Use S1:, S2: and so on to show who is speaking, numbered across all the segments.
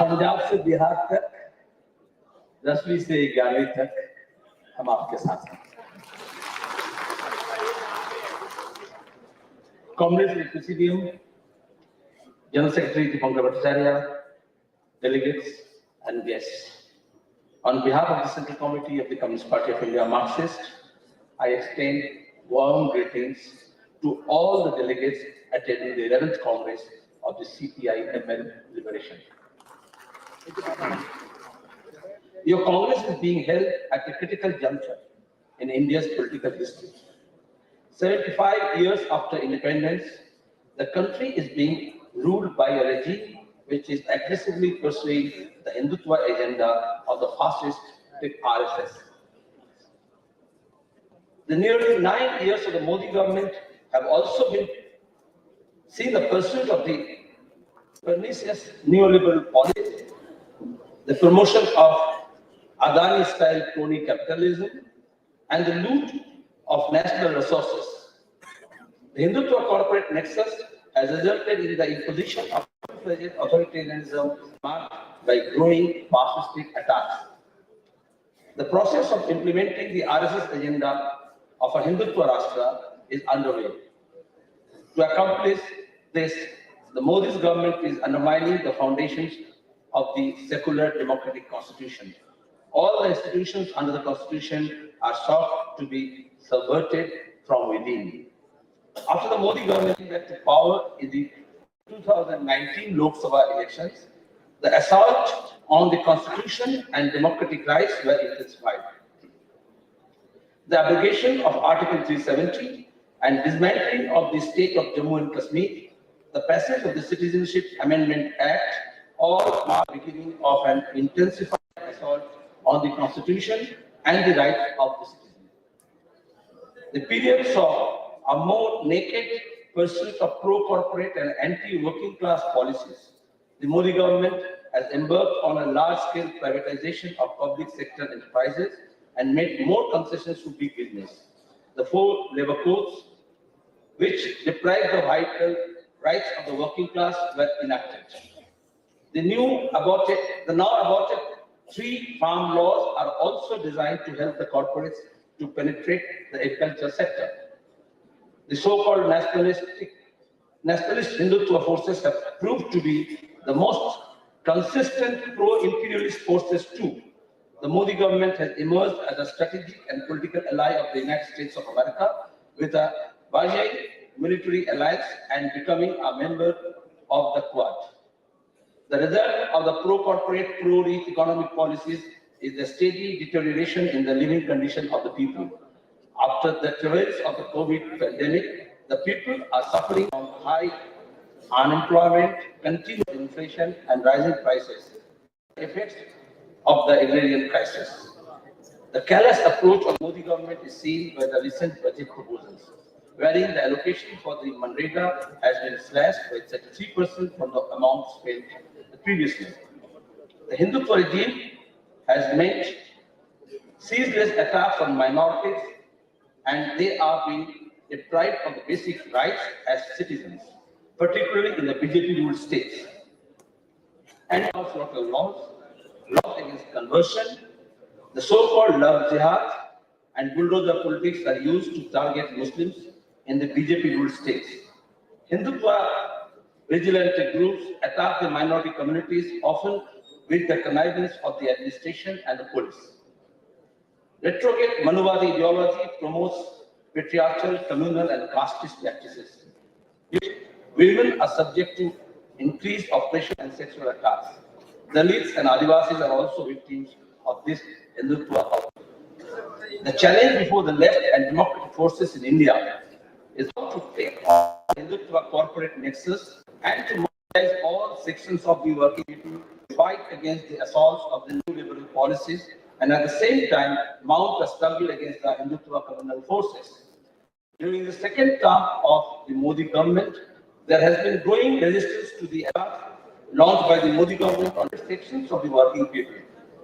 S1: पंजाब से बिहार तक, 10वीं से 11वीं तक हम आपके साथ हैं। Congress presidium, General Secretary Dipankar Bhattacharya, delegates and guests. On behalf of the Central Committee of the Communist Party of India, Marxist, I extend warm greetings to all the delegates attending the 11th Congress of the CPIML Liberation. Your Congress is being held at a critical juncture in India's political history. 75 years after independence, the country is being ruled by a regime which is aggressively pursuing the Hindutva agenda of the fascist RSS. The nearly 9 years of the Modi government have also been seen the pursuit of the pernicious neoliberal policy, the promotion of Adani-style crony capitalism, and the loot of national resources. The Hindutva corporate nexus has resulted in the imposition of authoritarianism marked by growing fascistic attacks. The process of implementing the RSS agenda of a Hindutva Rashtra is underway. To accomplish this, the Modi's government is undermining the foundations of the secular democratic constitution. All the institutions under the constitution are sought to be subverted from within. After the Modi government came back to power in the 2019 Lok Sabha elections, the assault on the constitution and democratic rights were intensified. The abrogation of Article 370 and dismantling of the state of Jammu and Kashmir, the passage of the Citizenship Amendment Act, all mark the beginning of an intensified assault on the constitution and the rights of the citizen. The period saw a more naked pursuit of pro-corporate and anti-working class policies. The Modi government has embarked on a large-scale privatization of public sector enterprises and made more concessions to big business. The 4 labor codes, which deprived the vital rights of the working class, were enacted. The now aborted 3 farm laws are also designed to help the corporates to penetrate the agriculture sector. The so-called nationalist Hindutva forces have proved to be the most consistent pro-imperialist forces too. The Modi government has emerged as a strategic and political ally of the United States of America with a Vajay military alliance and becoming a member of the Quad. The result of the pro-corporate, pro-rich economic policies is the steady deterioration in the living condition of the people. After the travails of the COVID pandemic, the people are suffering from high unemployment, continued inflation, and rising prices, the effects of the agrarian crisis. The callous approach of the Modi government is seen by the recent budget proposals, wherein the allocation for the Manrega has been slashed by 33% from the amount spent previously. The Hindutva regime has made ceaseless attacks on minorities, and they are being deprived of the basic rights as citizens, particularly in the BJP-ruled states. And of local laws against conversion, the so-called love jihad and bulldozer politics are used to target Muslims in the BJP-ruled states. Hindutva vigilante groups attack the minority communities, often with the connivance of the administration and the police. Retrograde Manuvadi ideology promotes patriarchal, communal, and casteist practices. Women are subject to increased oppression and sexual attacks. Dalits and Adivasis are also victims of this Hindutva. The challenge before the left and democratic forces in India is how to take on the Hindutva corporate nexus and to mobilize all sections of the working people to fight against the assaults of the new liberal policies and at the same time mount a struggle against the Hindutva communal forces. During the second term of the Modi government, there has been growing resistance to the attacks launched by the Modi government on sections of the working people.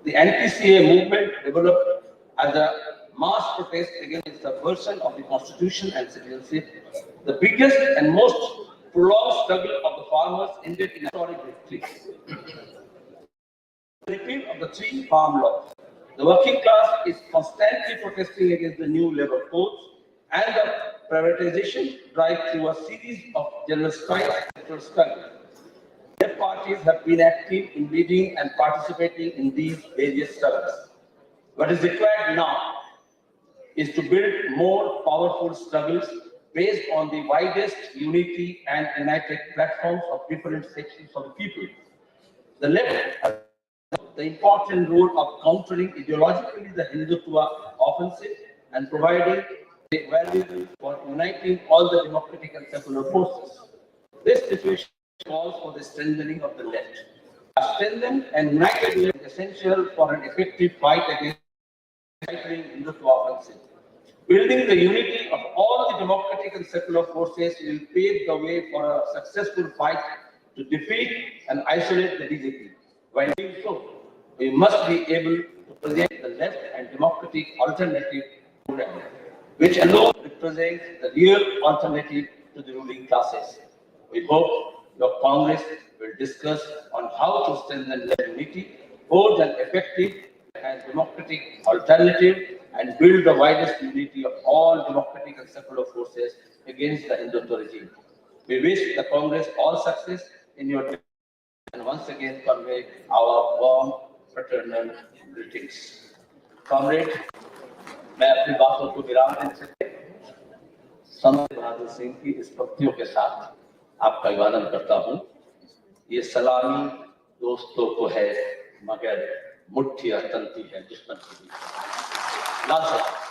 S1: The anti-CA movement developed as a mass protest against the subversion of the constitution and citizenship, the biggest and most prolonged struggle of the farmers ended in historic victory. Repeal of the 3 farm laws. The working class is constantly protesting against the new labor codes and the privatization drive through a series of general strikes and struggles. Their parties have been active in leading and participating in these various struggles. What is required now is to build more powerful struggles based on the widest unity and united platforms of different sections of the people. The left has the important role of countering ideologically the Hindutva offensive and providing the valuable for uniting all the democratic and secular forces. This situation calls for the strengthening of the left. A strengthened and united left is essential for an effective fight against the Hindutva offensive. Building the unity of all the democratic and secular forces will pave the way for a successful fight to defeat and isolate the BJP. While doing so, we must be able to present the left and democratic alternative program, which alone represents the real alternative to the ruling classes. We hope your Congress will discuss on how to strengthen the unity, forge an effective and democratic alternative, and build the widest unity of all democratic and secular forces against the Hindutva regime. We wish the Congress all success in your endeavors and once again convey our warm fraternal greetings. Comrade, मैं अपनी बातों को विराम देने से संत बहादुर सिंह की इस पंक्तियों के साथ आपका अभिवादन करता हूँ। ये सलामी दोस्तों को है मगर मुट्ठी तंती है दुश्मन की। लाल सलाम।